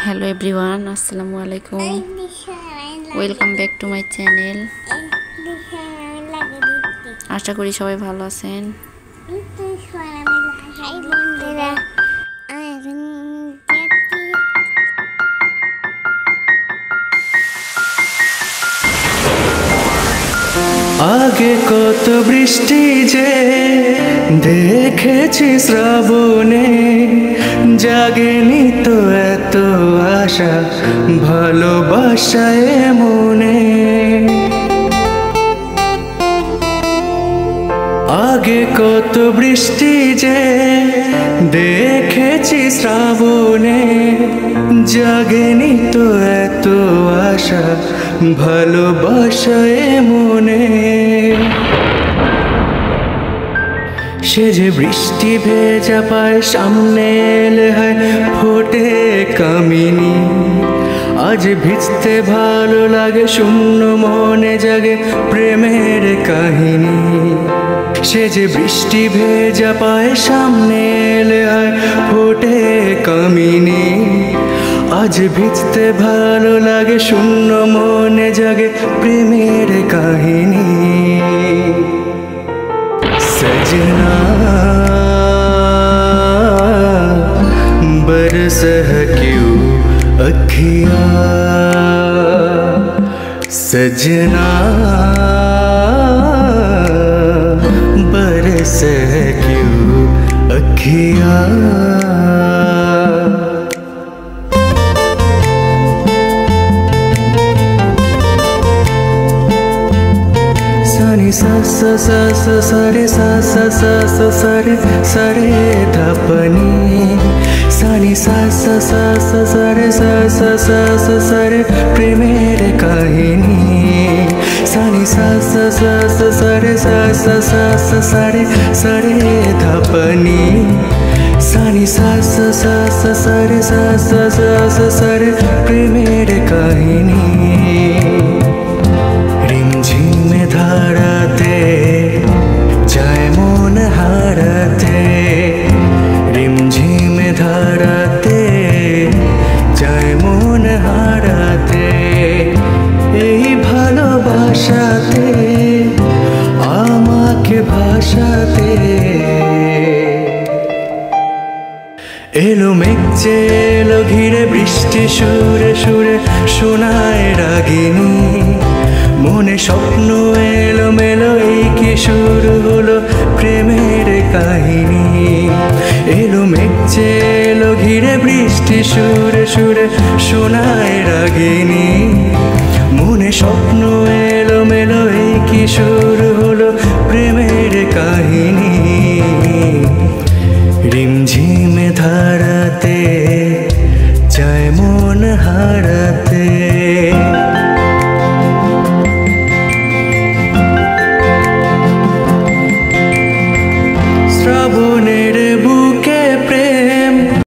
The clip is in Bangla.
Hello everyone, Assalamu alaikum. Welcome back to my channel. আশা করি সবাই ভালো আছেন। আগে কত বৃষ্টি যে দেখেছি শ্রাবণে, জাগেনি তো এত আশা ভালোবাসায় মনে। আগে কত বৃষ্টি যে দেখেছি শ্রাবণে, জাগেনি তো এত আশা ভালোবাসায় মনে। সে যে বৃষ্টি ভেজা পায় সামনে এলে হয় ফোটে কামিনী। আজ ভিজতে ভালো লাগে, শূন্য মনে জাগে প্রেমের কাহিনী। সে যে বৃষ্টি ভেজা পায় সামনে এলে হয় ফোটে কামিনী। আজ ভিজতে ভালো লাগে, শূন্য মনে জাগে প্রেমের কাহিনী। सजना बरस है क्यों अखियाँ, सजना बरस है क्यों अखियाँ। सा सा सा सा सा रे सा सा सा सा सा रे सा रे धा पनी। सानी सा सा सा सा सा रे सा सा सा सा सा रे प्रेमेर काहिनी। सानी सा सा सा सा सा रे सा सा सा सा सा रे सा रे धा पनी। सानी सा सा सा सा सा रे सा सा सा सा सा रे प्रेमेर काहिनी। रिमझिमे धाराते যায় মন হারাতে, রিমঝিমে ধারাতে যায় মন হারাতে। এই ভালোবাসাতে আমাকে ভাসাতে। এলো মেঘ যে এলো ঘিরে, বৃষ্টি সুরে সুরে শোনায় রাগিনী। মনে স্বপ্ন এলো মেলো, এই কি শুরু হলো প্রেমের কাহিনী। এলো মেঘ যে এলো ঘিরে, বৃষ্টি সুরে সুরে শোনায় রাগিনী। মনে স্বপ্ন এলো মেলো, এই কি শুরু